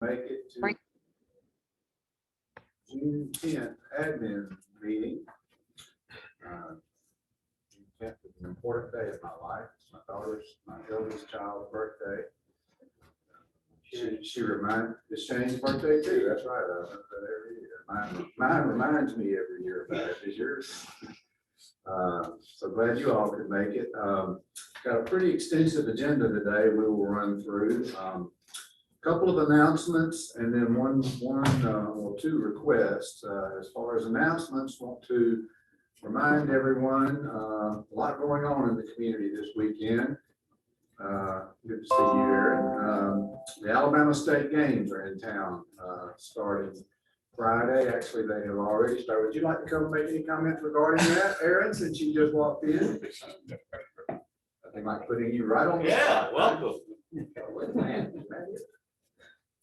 Make it to June 10th admin meeting. June 10th is an important day of my life. It's my eldest child's birthday. She reminds, it's Shane's birthday too. That's right. I remember that every year. Mine reminds me every year about it. Is yours? So glad you all could make it. Got a pretty extensive agenda today we will run through. Couple of announcements and then one or two requests. As far as announcements, want to remind everyone, a lot going on in the community this weekend. Good to see you, Aaron. The Alabama State Games are in town starting Friday. Actually, they have already started. Would you like to come make any comments regarding that, Aaron, since you just walked in? I think I'm putting you right on the spot. Welcome.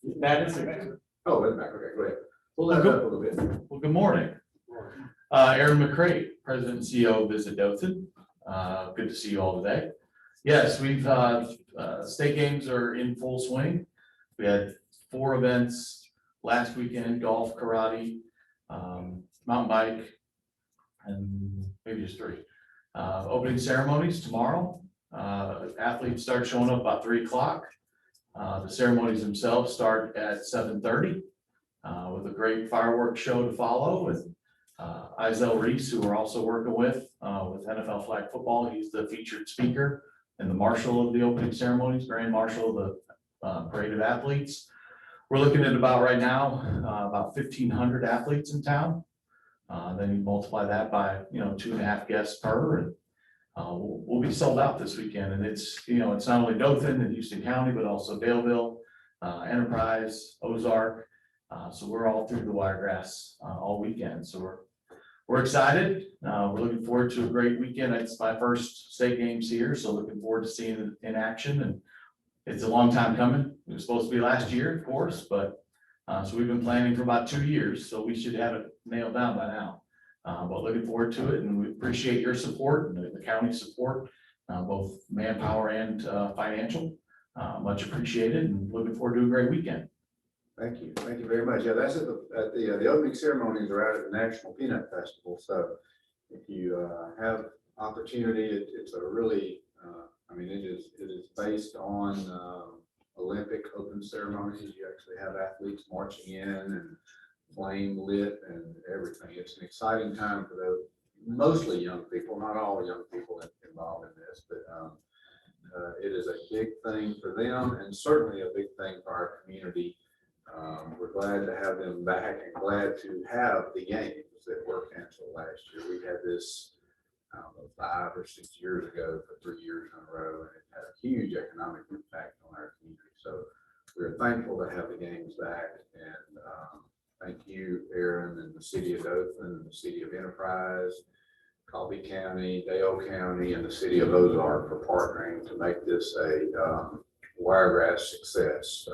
Madison. Oh, in the back. Okay, go ahead. Pull that up a little bit. Well, good morning. Aaron McCray, President and CEO of Visit Dothan. Good to see you all today. Yes, we've state games are in full swing. We had 4 events last weekend: golf, karate, mountain bike, and maybe just 3. Opening ceremonies tomorrow. Athletes start showing up about 3 o'clock. The ceremonies themselves start at 7:30 with a great fireworks show to follow. And Izell Reese, who we're also working with NFL flag football, he's the featured speaker and the marshal of the opening ceremonies, grand marshal of the parade of athletes. We're looking at about right now about 1,500 athletes in town. Then you multiply that by 2.5 guests per, and we'll be sold out this weekend. And it's it's not only Dothan and Houston County, but also Daleville, Enterprise, Ozark. So we're all through the Wiregrass all weekend. So we're excited. We're looking forward to a great weekend. It's my first state games here, so looking forward to seeing it in action. And it's a long time coming. It was supposed to be last year, of course, but so we've been planning for about 2 years, so we should have it nailed down by now. But looking forward to it, and we appreciate your support and the county support, both manpower and financial. Much appreciated, and looking forward to a great weekend. Thank you very much. Yeah, that's at the opening ceremonies are out at the National Peanut Festival. So if you have opportunity, it's a really, it is based on Olympic open ceremonies. You actually have athletes marching in and flame lit and everything. It's an exciting time for those, mostly young people, not all young people involved in this, but it is a big thing for them and certainly a big thing for our community. We're glad to have them back and glad to have the games that were canceled last year. We had this, I don't know, 5 or 6 years ago for 3 years in a row, and it had a huge economic impact on our community. So we're thankful to have the games back, and thank you, Aaron, and the city of Dothan, and the city of Enterprise, Colby County, Dale County, and the city of Ozark for partnering to make this a Wiregrass success,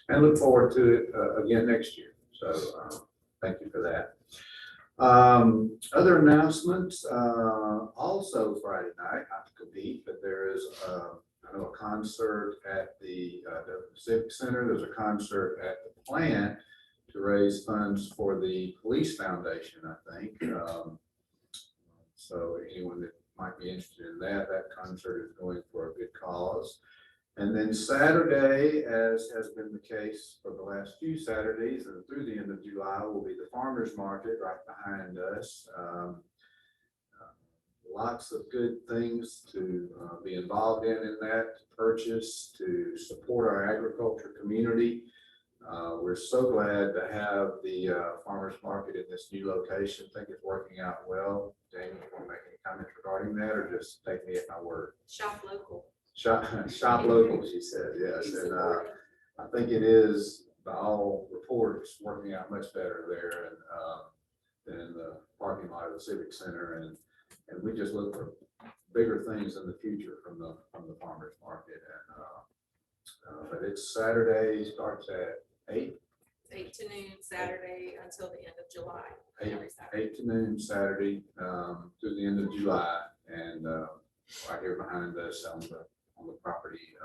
and look forward to it again next year. So thank you for that. Other announcements, also Friday night, not to compete, but there is I know a concert at the Civic Center. There's a concert at the plant to raise funds for the police foundation, I think. So anyone that might be interested in that concert is going for a good cause. And then Saturday, as has been the case for the last few Saturdays and through the end of July, will be the farmers market right behind us. Lots of good things to be involved in that, to purchase, to support our agriculture community. We're so glad to have the farmers market in this new location. I think it's working out well. Jamie, you want to make any comments regarding that, or just take me at my word? Shop local. Shop local, she said, yes. And I think it is, by all reports, working out much better there and than in the parking lot of the Civic Center. And we just look for bigger things in the future from the farmers market. And but it's Saturday, starts at 8. 8 to noon Saturday until the end of July. 8 to noon Saturday through the end of July, and right here behind us on the property.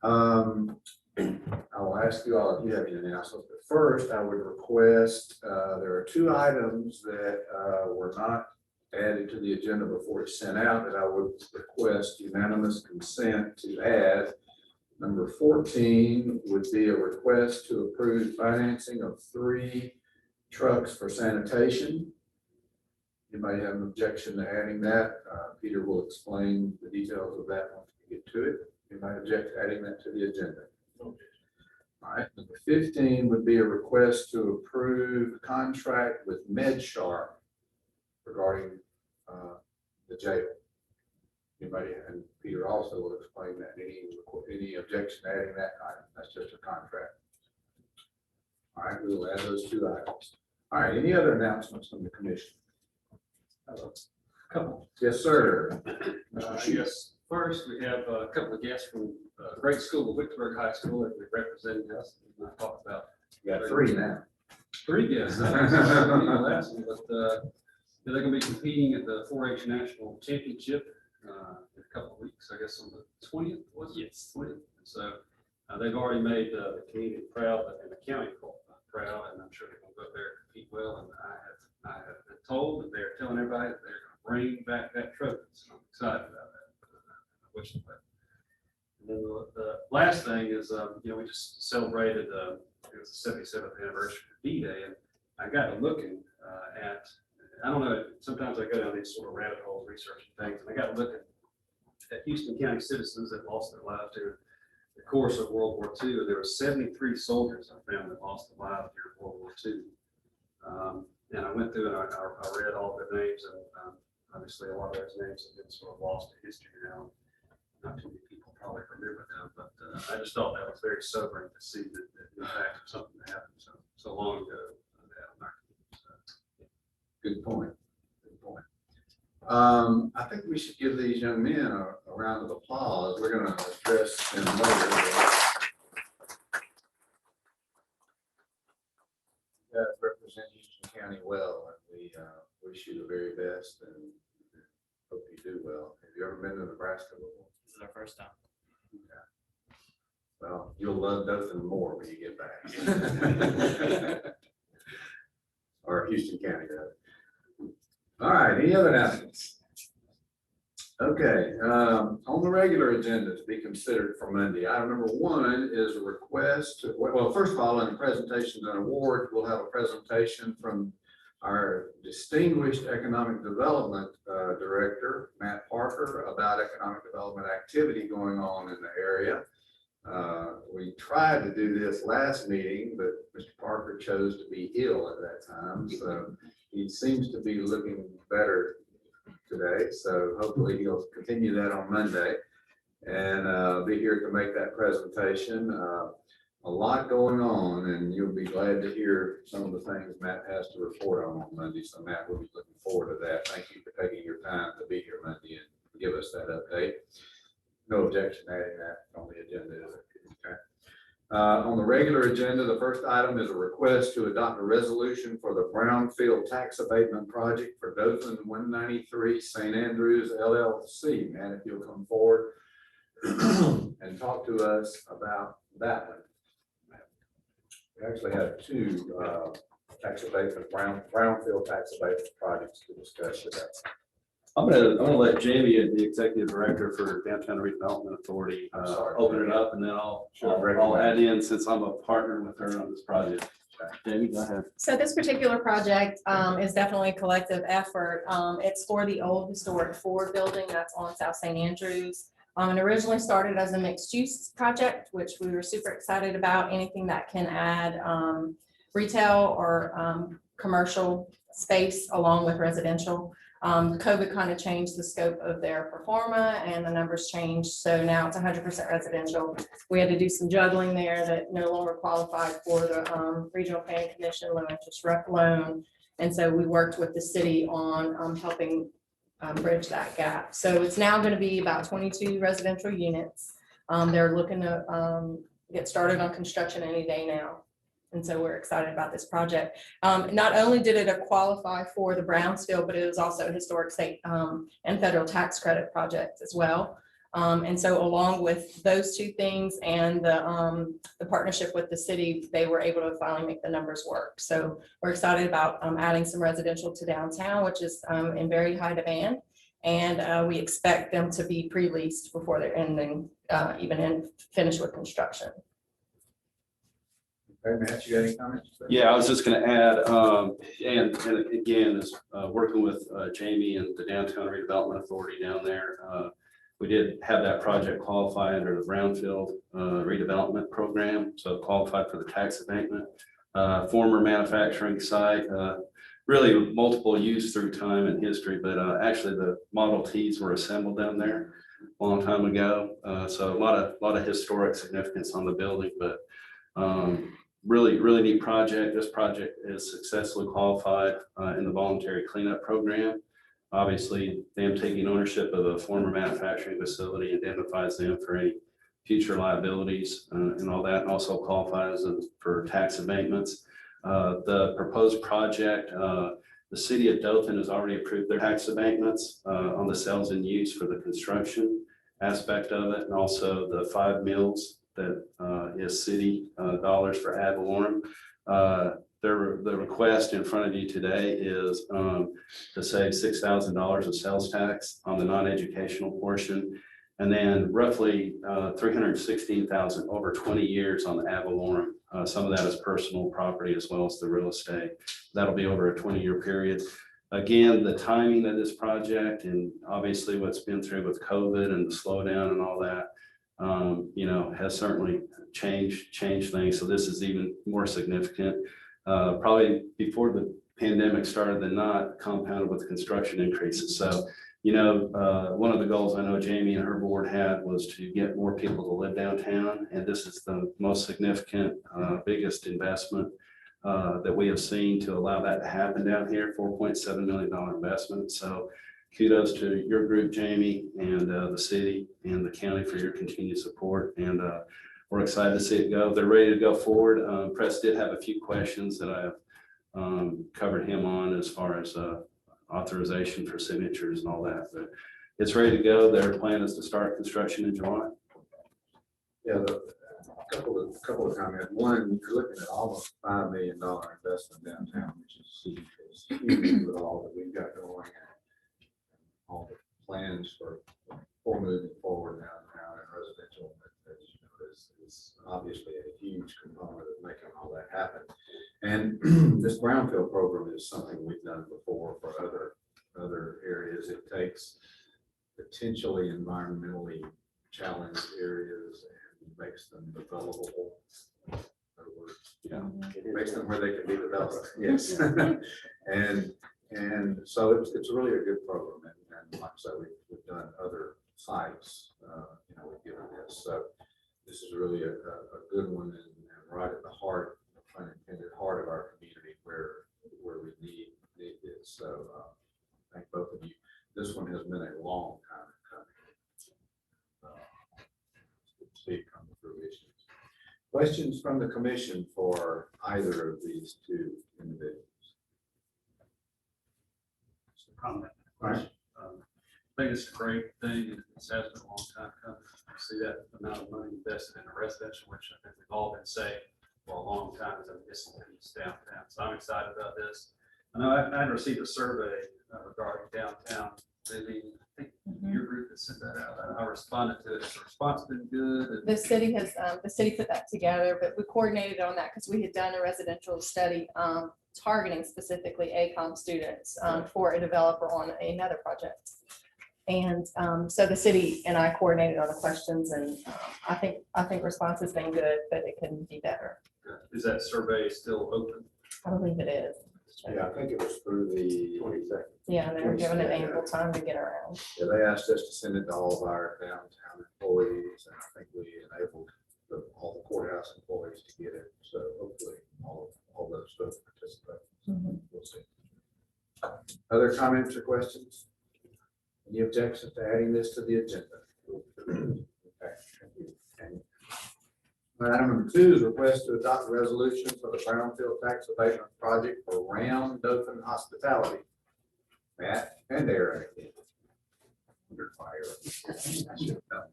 I will ask you all if you have any announcements, but first I would request, there are two items that were not added to the agenda before it's sent out that I would request unanimous consent to add. Number 14 would be a request to approve financing of 3 trucks for sanitation. Anybody have an objection to adding that? Peter will explain the details of that once we get to it. Anybody object to adding that to the agenda? All right, number 15 would be a request to approve contract with MedSharp regarding the jail. Anybody, and Peter also will explain that. Any objection to adding that item? That's just a contract. All right, we will add those 2 items. All right, any other announcements from the commission? Couple. Yes, sir. Yes, first, we have a couple of guests from grade school, of Wickenburg High School, that we represented us. We talked about You got 3 now. 3 guests. Last one, but they're going to be competing at the 4-H National Championship in a couple of weeks. I guess on the 20th, was it? Yes. 20th. So they've already made the community proud and the county proud, and I'm sure they're going to go up there and compete well. And I have been told that they're telling everybody that they're going to bring back that trophy. So I'm excited about that. I wish them well. And then the last thing is, we just celebrated, it was the 77th anniversary of D-Day, and I got to looking at, I don't know, sometimes I go down these sort of rabbit holes researching things, and I got to look at Houston County citizens that lost their lives during the course of World War II. There were 73 soldiers I found that lost their lives during World War II. And I went through and I read all their names, and obviously a lot of those names have been sort of lost to history now. Not too many people probably remember them, but I just thought that was very sobering to see the impact of something that happened so long ago. Good point. Good point. I think we should give these young men a round of applause. We're going to address them later. You guys represent Houston County well, and we wish you the very best and hope you do well. Have you ever been to Nebraska before? This is our first time. Okay. Well, you'll love Dothan more when you get back. Or Houston County does. All right, any other announcements? Okay, on the regular agenda to be considered for Monday, item number 1 is a request to, well, first of all, in the presentations and awards, we'll have a presentation from our distinguished economic development director, Matt Parker, about economic development activity going on in the area. We tried to do this last meeting, but Mr. Parker chose to be ill at that time, so he seems to be looking better today. So hopefully he'll continue that on Monday and be here to make that presentation. A lot going on, and you'll be glad to hear some of the things Matt has to report on Monday. So Matt, we'll be looking forward to that. Thank you for taking your time to be here Monday and give us that update. No objection adding that on the agenda, is it? Okay. On the regular agenda, the first item is a request to adopt a resolution for the Brownfield Tax Abatement Project for Dothan 193 St. Andrews LLC. Man, if you'll come forward and talk to us about that one. We actually have 2 tax abatement, Brownfield tax abatement projects to discuss today. I'm gonna let Jamie, the executive director for Downtown Redevelopment Authority, open it up, and then I'll add in, since I'm a partner with her on this project. Jamie, go ahead. So this particular project is definitely a collective effort. It's for the old historic Ford building that's on South St. Andrews. It originally started as a mixed use project, which we were super excited about. Anything that can add retail or commercial space along with residential. COVID kind of changed the scope of their pro forma and the numbers changed. So now it's 100% residential. We had to do some juggling there that no longer qualified for the Regional Planning Commission low interest loan. And so we worked with the city on helping bridge that gap. So it's now going to be about 22 residential units. They're looking to get started on construction any day now. And so we're excited about this project. Not only did it qualify for the Brownsville, but it was also a historic state and federal tax credit project as well. And so along with those two things and the partnership with the city, they were able to finally make the numbers work. So we're excited about adding some residential to downtown, which is in very high demand. And we expect them to be pre-leased before they're ending, finished with construction. Okay, Matt, you got any comments? Yeah, I was just gonna add, and again, is working with Jamie and the Downtown Redevelopment Authority down there. We did have that project qualify under the Brownfield redevelopment program, so it qualified for the tax abatement. Former manufacturing site, really multiple use through time and history, but actually the Model Ts were assembled down there a long time ago. So a lot of historic significance on the building, but really neat project. This project is successfully qualified in the voluntary cleanup program. Obviously, them taking ownership of a former manufacturing facility indemnifies them for any future liabilities and all that, and also qualifies them for tax abatements. The proposed project, the city of Dothan has already approved their tax abatements on the sales and use for the construction aspect of it, and also the 5 mills that is city dollars for ad valorem. The request in front of you today is to save $6,000 of sales tax on the non-educational portion, and then roughly $316,000 over 20 years on the ad valorem. Some of that is personal property as well as the real estate. That'll be over a 20-year period. Again, the timing of this project and obviously what's been through with COVID and the slowdown and all that, has certainly changed things. So this is even more significant. Probably before the pandemic started than not, compounded with construction increases. So, one of the goals I know Jamie and her board had was to get more people to live downtown. And this is the most significant, biggest investment that we have seen to allow that to happen down here, $4.7 million investment. So kudos to your group, Jamie, and the city and the county for your continued support. And we're excited to see it go. They're ready to go forward. Press did have a few questions that I have covered him on as far as authorization for signatures and all that, but it's ready to go. Their plan is to start construction in July. Yeah, a couple of comments. One, you're looking at almost $5 million investment downtown, which is huge with all that we've got going and all the plans for moving forward downtown and residential. Is obviously a huge component of making all that happen. And this brownfield program is something we've done before for other areas. It takes potentially environmentally challenged areas and makes them developable. In other words, it makes them where they can be developed. Yes. and so it's really a good program. And like I said, we've done other sites, we've given this. So this is really a good one and right at the heart, pun intended, heart of our community where we need this. So thank both of you. This one has been a long time coming. It's good to see it come to fruition. Questions from the commission for either of these two individuals? Just a comment. Right. I think it's a great thing. It has been a long time coming. I see that amount of money invested in a residential, which I think we've all been saying for a long time, as a distance downtown. So I'm excited about this. I know I received a survey regarding downtown living. I think your group has sent that out. I responded to it. The response has been good. The city put that together, but we coordinated on that because we had done a residential study targeting specifically ACOM students for a developer on another project. And so the city and I coordinated on the questions, and I think response has been good, but it can be better. Is that survey still open? I believe it is. Yeah, I think it was through the 22nd. Yeah, they were given an ample time to get around. Yeah, they asked us to send it to all of our downtown employees, and I think we enabled all the courthouse employees to get it. So hopefully all those folks participate. We'll see. Other comments or questions? Any objections to adding this to the agenda? Okay, thank you. Okay. Item number 2 is request to adopt a resolution for the brownfield tax abatement project for Ram Dothan Hospitality. Matt and Eric. under fire.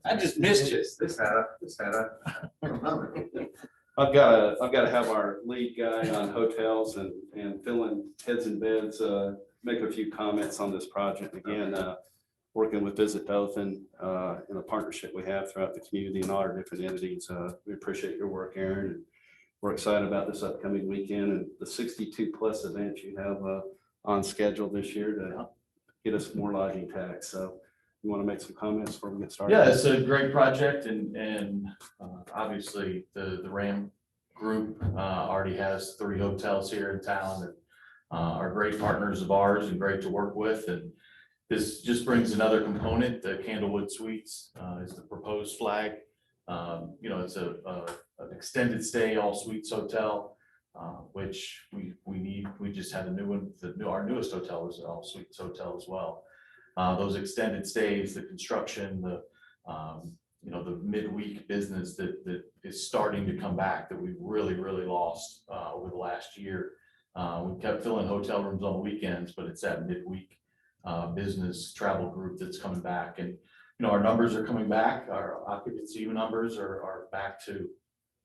I just missed you. This had a. I've got to have our lead guy on hotels and filling heads and beds, make a few comments on this project. Again, working with Visit Dothan, in a partnership we have throughout the community and all our different entities. We appreciate your work, Aaron, and we're excited about this upcoming weekend and the 62 plus events you have on schedule this year to get us more lodging tax. So you want to make some comments before we get started? Yeah, it's a great project and obviously the Ram Group already has 3 hotels here in town and are great partners of ours and great to work with. And this just brings another component. The Candlewood Suites is the proposed flag. It's an extended stay all suites hotel, which we need. We just had a new one. Our newest hotel is an all suites hotel as well. Those extended stays, the construction, the midweek business that is starting to come back that we really lost over the last year. We kept filling hotel rooms on the weekends, but it's that midweek business travel group that's coming back. And our numbers are coming back. Our occupancy numbers are back to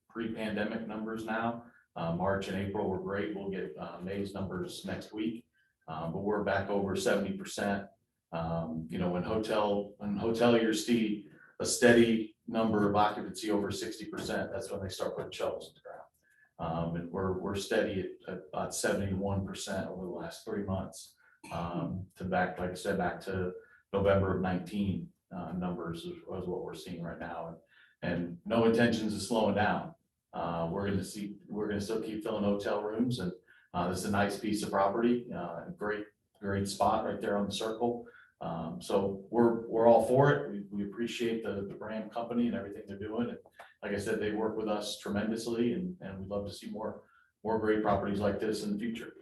pre-pandemic numbers now. March and April were great. We'll get May's numbers next week, but we're back over 70%. When hoteliers see a steady number of occupancy over 60%, that's when they start putting shovels in the ground. And we're steady at about 71% over the last 3 months. Like I said, back to November of 19 numbers is what we're seeing right now, and no intentions of slowing down. We're going to still keep filling hotel rooms, and this is a nice piece of property, great spot right there on the circle. So we're all for it. We appreciate the brand company and everything they're doing. And like I said, they work with us tremendously, and we'd love to see more great properties like this in the future.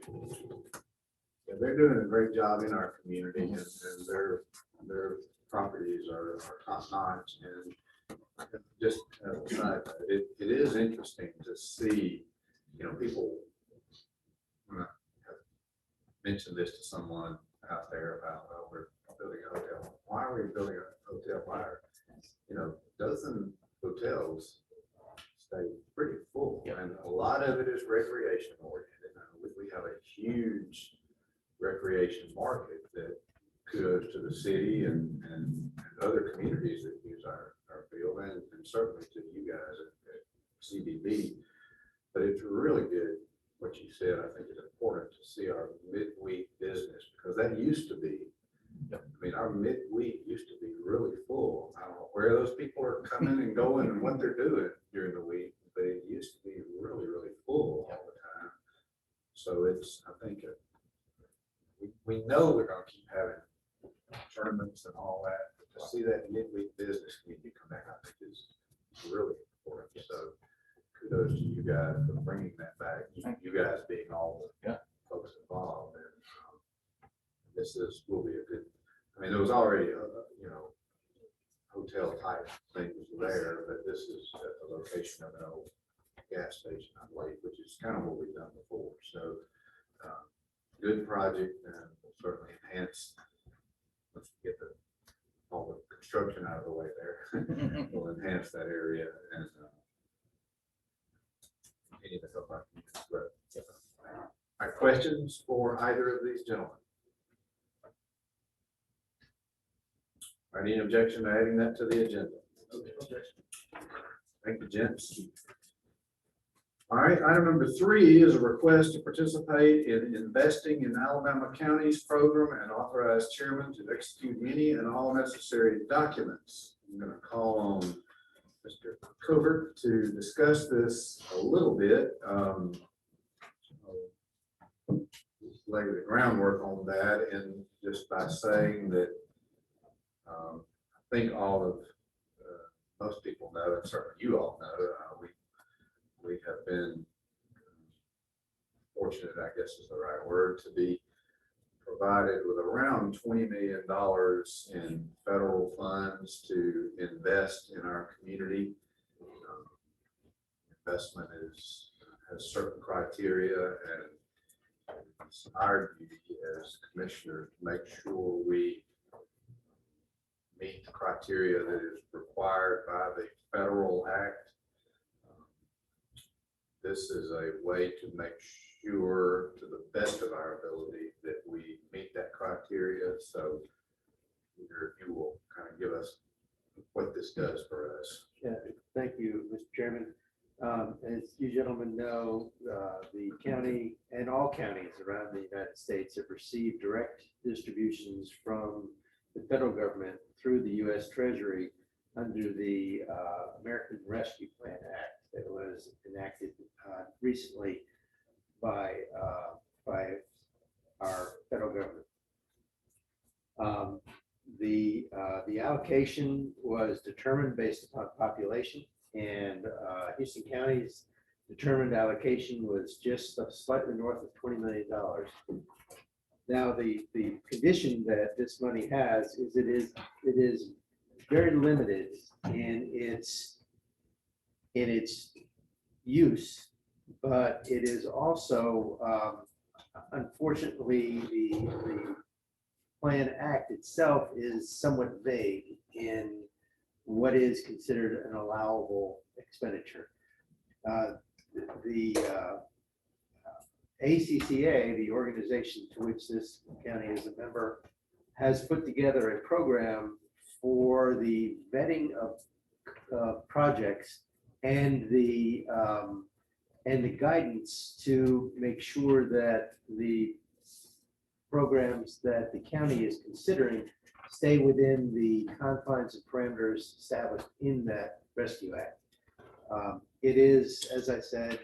Yeah, they're doing a great job in our community, and their properties are top notch. And just it is interesting to see, people. When I mentioned this to someone out there about, well, we're building a hotel. Why are we building a hotel? Why are, dozen hotels stay pretty full, and a lot of it is recreation oriented. We have a huge recreation market that kudos to the city and other communities that use our field, and certainly to you guys at CBB. But it's really good what you said. I think it's important to see our midweek business, because that used to be, our midweek used to be really full. I don't know where those people are coming and going and what they're doing during the week, but it used to be really full all the time. So I think we know we're going to keep having tournaments and all that, but to see that midweek business community come back, I think is really important. So kudos to you guys for bringing that back. You guys being all the folks involved, and this will be a good. There was already hotel type things there, but this is at the location of an old gas station, I believe, which is kind of what we've done before. So good project, and will certainly enhance. Once we get all the construction out of the way there, will enhance that area and continue to help our community grow. All right, questions for either of these gentlemen? All right, any objection to adding that to the agenda? Thank you, gents. All right, item number 3 is a request to participate in investing in Alabama County's program and authorize chairman to execute any and all necessary documents. I'm going to call on Mr. Covert to discuss this a little bit. Lay the groundwork on that, and just by saying that I think all of most people know, and certainly you all know, we have been fortunate, I guess is the right word, to be provided with around $20 million in federal funds to invest in our community. Investment has certain criteria, and it's our duty as commissioners to make sure we meet the criteria that is required by the federal act. This is a way to make sure, to the best of our ability, that we meet that criteria. So you will kind of give us what this does for us. Yeah, thank you, Mr. Chairman. As you gentlemen know, the county and all counties around the United States have received direct distributions from the federal government through the U.S. Treasury under the American Rescue Plan Act that was enacted recently by our federal government. The allocation was determined based upon population, and Houston County's determined allocation was just slightly north of $20 million. Now, the condition that this money has is it is very limited in its use, but it is also unfortunately the Plan Act itself is somewhat vague in what is considered an allowable expenditure. The ACCA, the organization to which this county is a member, has put together a program for the vetting of projects and the guidance to make sure that the programs that the county is considering stay within the confines and parameters established in that Rescue Act. It is, as I said,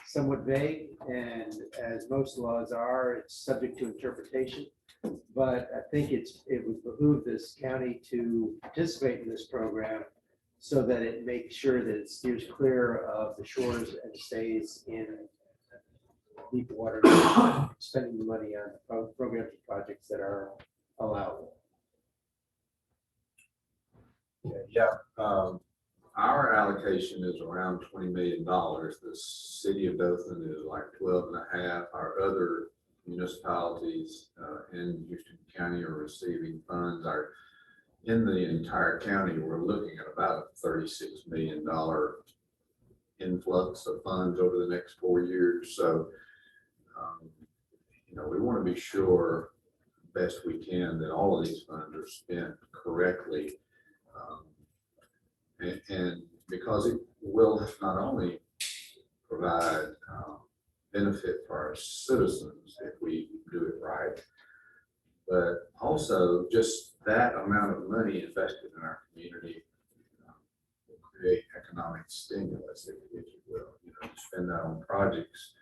somewhat vague, and as most laws are, it's subject to interpretation. But I think it would behoove this county to participate in this program so that it makes sure that it steers clear of the shores and stays in deep water, spending the money on programs and projects that are allowable. Yeah, our allocation is around $20 million. The city of Dothan is like 12.5. Our other municipalities in Houston County are receiving funds. In the entire county, we're looking at about a $36 million influx of funds over the next 4 years. So, we want to be sure best we can that all of these funds are spent correctly. And because it will not only provide benefit for our citizens if we do it right, but also just that amount of money invested in our community will create economic stimulus, if you will. You spend that on projects,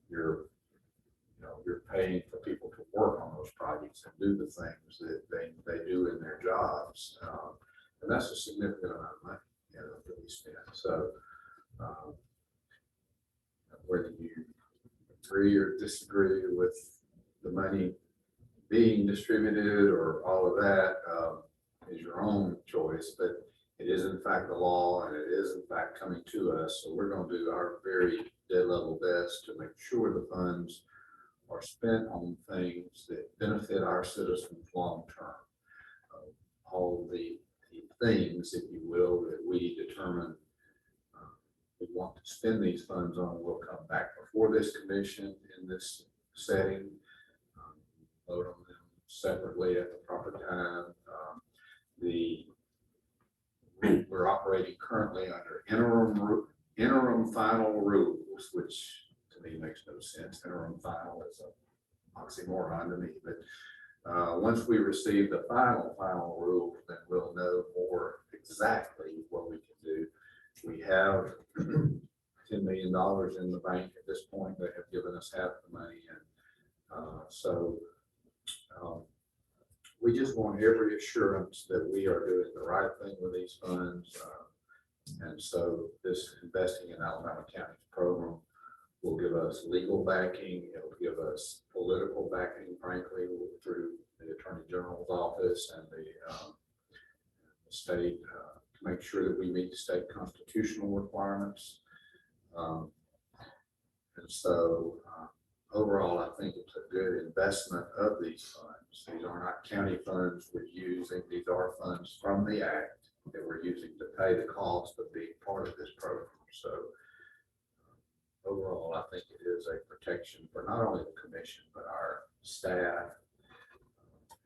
you're paying for people to work on those projects and do the things that they do in their jobs. And that's a significant amount of money that we spend. So whether you agree or disagree with the money being distributed or all of that is your own choice, but it is in fact the law, and it is in fact coming to us. So we're going to do our very dead level best to make sure the funds are spent on things that benefit our citizens long term. All the things, if you will, that we determine we want to spend these funds on will come back before this commission in this setting, vote on them separately at the proper time. We're operating currently under interim final rules, which to me makes no sense. Interim final is an oxymoron to me, but once we receive the final rule, then we'll know more exactly what we can do. We have $10 million in the bank at this point. They have given us half the money, and so we just want every assurance that we are doing the right thing with these funds. And so this Investing in Alabama County's program will give us legal backing. It'll give us political backing, frankly, through the Attorney General's office and the state to make sure that we meet the state constitutional requirements. And so overall, I think it's a good investment of these funds. These are not county funds we're using. These are funds from the act that we're using to pay the cost of being part of this program. So overall, I think it is a protection for not only the commission, but our staff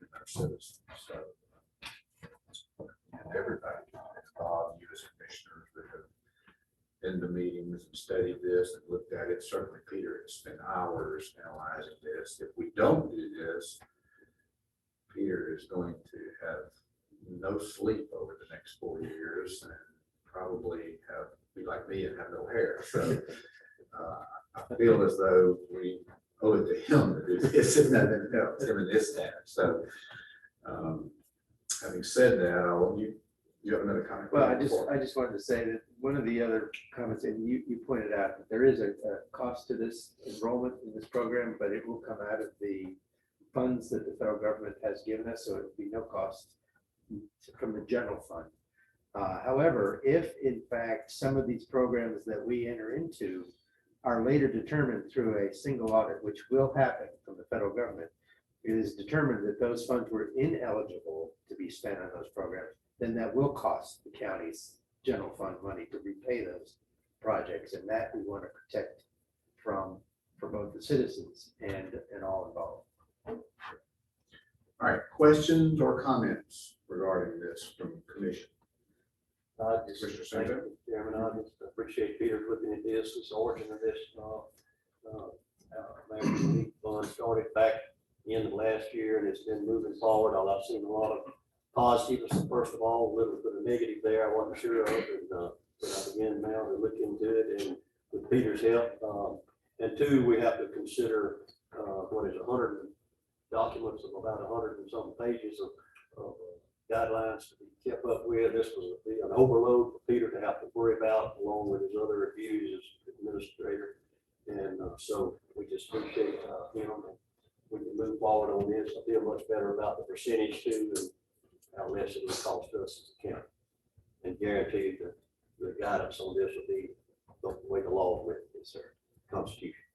and our citizens. So and everybody, Bob, you as commissioners that have been to meetings and studied this and looked at it. Certainly Peter has spent hours analyzing this. If we don't do this, Peter is going to have no sleep over the next 4 years and probably be like me and have no hair. So I feel as though we owe it to him to do this and nothing else, him and his staff. So having said that, you have another comment? Well, I just wanted to say that one of the other comments, and you pointed out that there is a cost to this enrollment in this program, but it will come out of the funds that the federal government has given us, so it would be no cost from the general fund. However, if in fact some of these programs that we enter into are later determined through a single audit, which will happen from the federal government, it is determined that those funds were ineligible to be spent on those programs, then that will cost the county's general fund money to repay those projects, and that we want to protect for both the citizens and all involved. All right, questions or comments regarding this from commission? Mr. Santo? Chairman, I just appreciate Peter looking at this, this origin of this, maybe fund started back in the last year, and it's been moving forward. I've seen a lot of positives. First of all, a little bit of negative there I wasn't sure of, and but I began now to look into it, and with Peter's help. And two, we have to consider what is 100 documents of about 100 and some pages of guidelines to be kept up with. This was an overload for Peter to have to worry about, along with his other reviews as administrator. And so we just appreciate him. And we can move forward on this. I feel much better about the percentage too, and how less it will cost us as a county. And guarantee that the guidance on this will be the way the law is written, yes, sir. Constitution.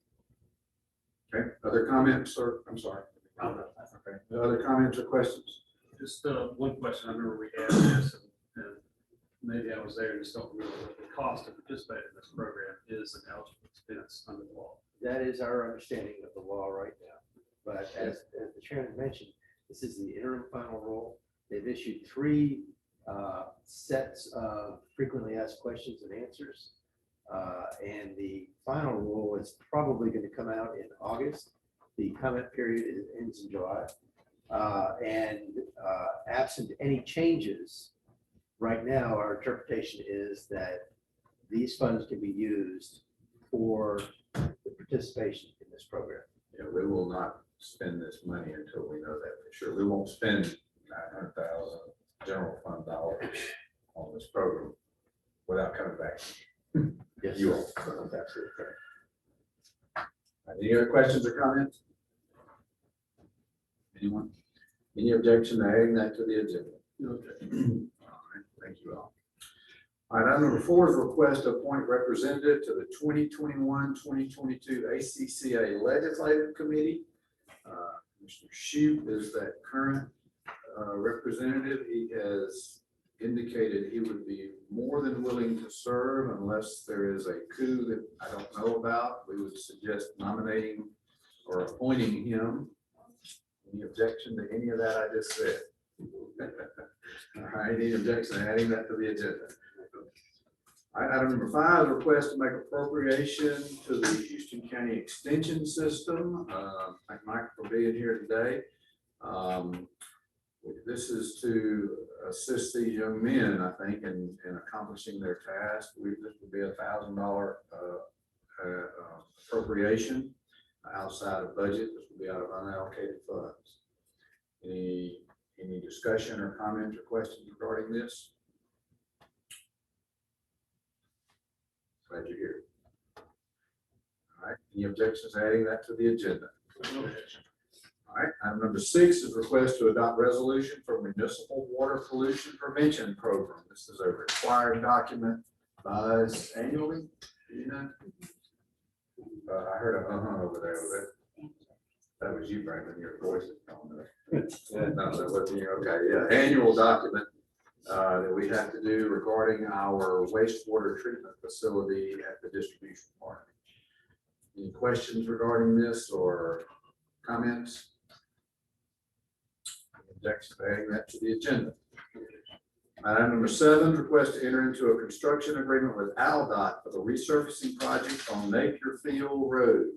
Okay, other comments or, I'm sorry. Okay, other comments or questions? Just one question. I remember we had this, and maybe I was there and just don't remember what the cost to participate in this program is an eligible expense under the law. That is our understanding of the law right now. But as the chairman mentioned, this is the interim final rule. They've issued 3 sets of frequently asked questions and answers. And the final rule is probably going to come out in August. The comment period ends in July. Absent any changes, right now, our interpretation is that these funds can be used for the participation in this program. Yeah, we will not spend this money until we know that for sure. We won't spend 900,000 general fund dollars on this program without coming back. Yes, You all. that's absolutely correct. Any other questions or comments? Anyone? Any objection to adding that to the agenda? Okay. All right, thank you all. All right, item number 4 is request to appoint representative to the 2021-2022 ACCA Legislative Committee. Mr. Shute is that current representative. He has indicated he would be more than willing to serve unless there is a coup that I don't know about. We would suggest nominating or appointing him. Any objection to any of that I just said? All right, any objection to adding that to the agenda? All right, item number 5, request to make appropriation to the Houston County Extension System. Thank Mike for being here today. This is to assist these young men, I think, in accomplishing their task. This would be $1,000 appropriation outside of budget. This would be out of unallocated funds. Any discussion or comments or questions regarding this? Glad you're here. All right, any objections to adding that to the agenda? All right, item number 6 is request to adopt resolution for municipal water pollution prevention program. This is a required document by us annually. Do you know? I heard a over there. Was Brandon, your voice is gone there. Yeah, no, that wasn't you. Okay, yeah, annual document that we have to do regarding our wastewater treatment facility at the distribution park. Any questions regarding this or comments? Objections to adding that to the agenda. Item number 7, request to enter into a construction agreement with AlDOT for the resurfacing project on Napier Field Road.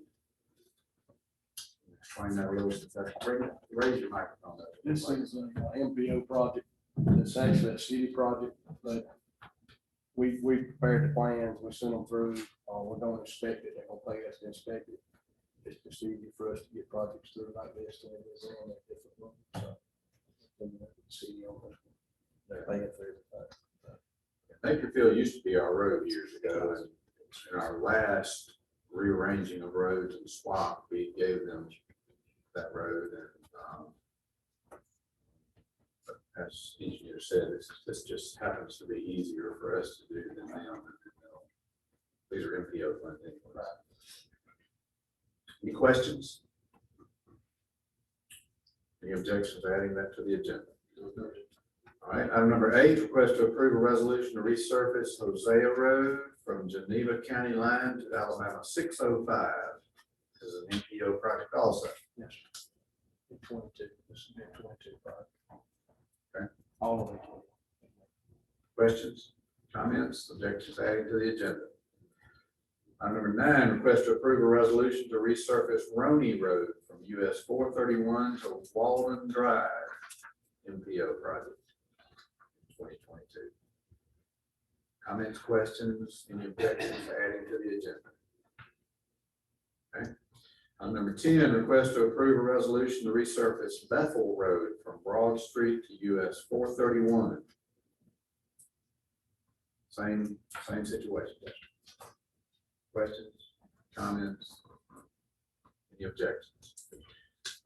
Explain that a little bit. Raise your microphone. This is an MPO project. It's actually a city project, but we prepared the plans, we sent them through. We're going to inspect it. They're going to pay us to inspect it. It's just easy for us to get projects through like this than it is on a different one. So, city on this one. They're paying for everything. Napier Field used to be our road years ago, and in our last rearranging of roads and swap, we gave them that road, and but as engineer said, this just happens to be easier for us to do than them. These are MPO funding. Any questions? Any objections to adding that to the agenda? All right, item number 8, request to approve a resolution to resurface Hosea Road from Geneva County line to Alabama 605. This is an MPO project also. Yes. In 22, this has been 22 project. Okay. All of it. Questions, comments, objections to adding to the agenda? Item number 9, request to approve a resolution to resurface Roney Road from US 431 to Walden Drive, MPO project, 2022. Comments, questions, any objections to adding to the agenda? Okay. Item number 10, request to approve a resolution to resurface Bethel Road from Broad Street to US 431. Same situation. Questions, comments, any objections?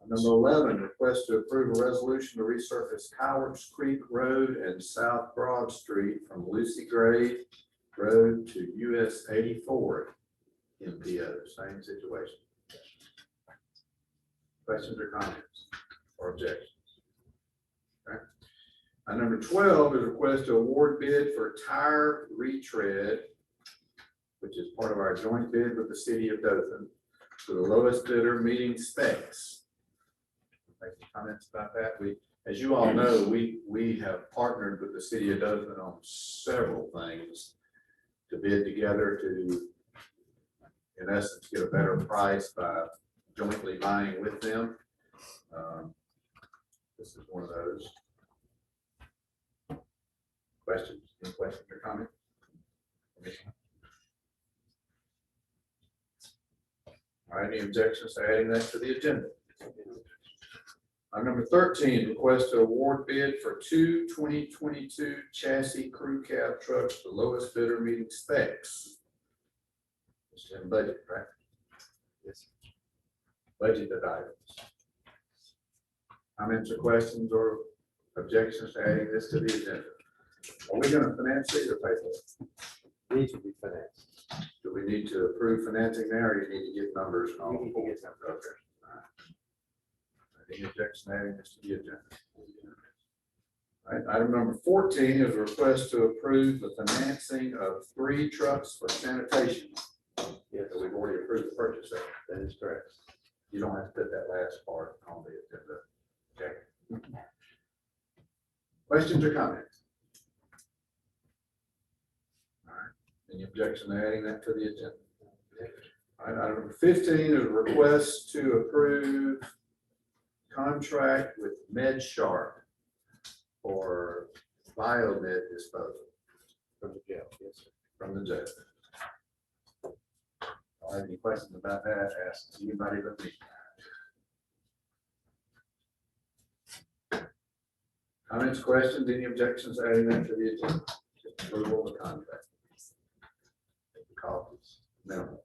Number 11, request to approve a resolution to resurface Cowards Creek Road and South Broad Street from Lucy Gray Road to US 84 MPO, same situation. Questions or comments or objections? Okay. Number 12 is request to award bid for tire retread, which is part of our joint bid with the city of Dothan, to the lowest bidder meeting specs. Make some comments about that. As you all know, we have partnered with the city of Dothan on several things to bid together to, in essence, get a better price by jointly buying with them. This is one of those. Questions? Any questions or comments? All right, any objections to adding that to the agenda? Item number 13, request to award bid for 2 2022 chassis crew cab trucks, the lowest bidder meeting specs. It's in budget, right? Yes. Budgeted items. Comments or questions or objections to adding this to the agenda? Are we going to finance these or pay for it? Needs to be financed. Do we need to approve financing there, or you need to get numbers? We need to get numbers. Okay. All right. Any objection to adding this to the agenda? All right, item number 14 is a request to approve the financing of 3 trucks for sanitation. Yes, we've already approved the purchase of it. That is correct. You don't have to put that last part on the agenda. Okay. Questions or comments? All right. Any objection to adding that to the agenda? All right, item number 15 is a request to approve contract with MedSharp for biomed disposal from the jail. Yes, sir. From the jail. I have any questions about that? Ask anybody but me. Comments, questions, any objections to adding that to the agenda? Approval of the contract. The cost is minimal.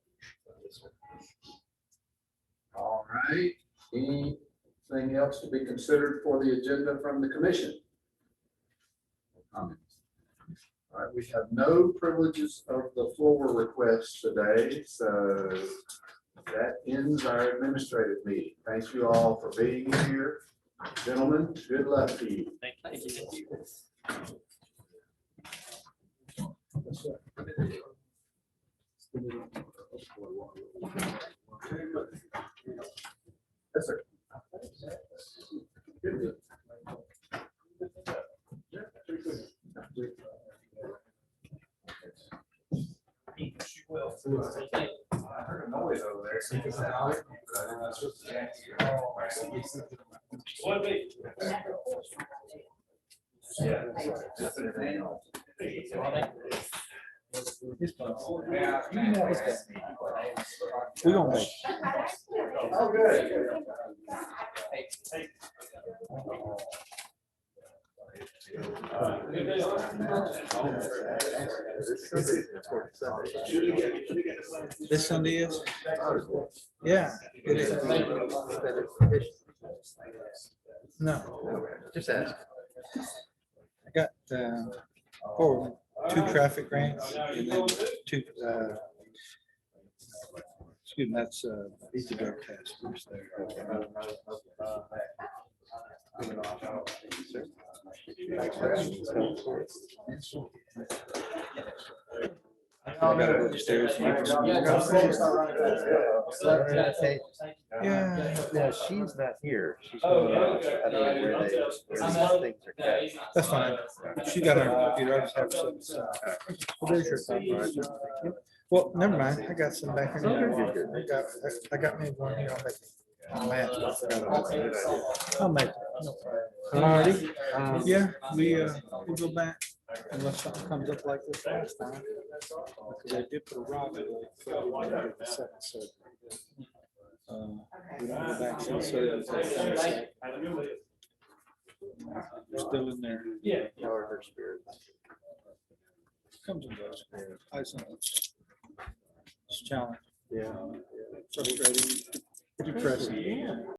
All right, anything else to be considered for the agenda from the commission? Comments? All right, we have no privileges of the floor requests today, so that ends our administrative meeting. Thank you all for being here. Gentlemen, good luck to you. Thank you. Yes, sir. I heard a noise over there. Yeah. We're gonna make. Oh, good. This Sunday is? Yeah. It is. No, just ask. I got, two traffic grants and then two, excuse me, that's, the drug task force there. I got it upstairs. Yeah. No, she's not here. She's going out. I don't know where these things are kept. That's fine. She got her computer. I just have some. Well, there's your thumb. Thank you. Well, never mind. I got some back here. I got me one here. I'll make it. I'll make it. No problem. Alrighty. Yeah, we'll go back unless something comes up like this last time. Because I did put a rock in it. We don't go back to the surgeons. They're still in there. Yeah. Or her spirit. Comes and goes. I know it's a challenge. Yeah. Frustrating, depressing.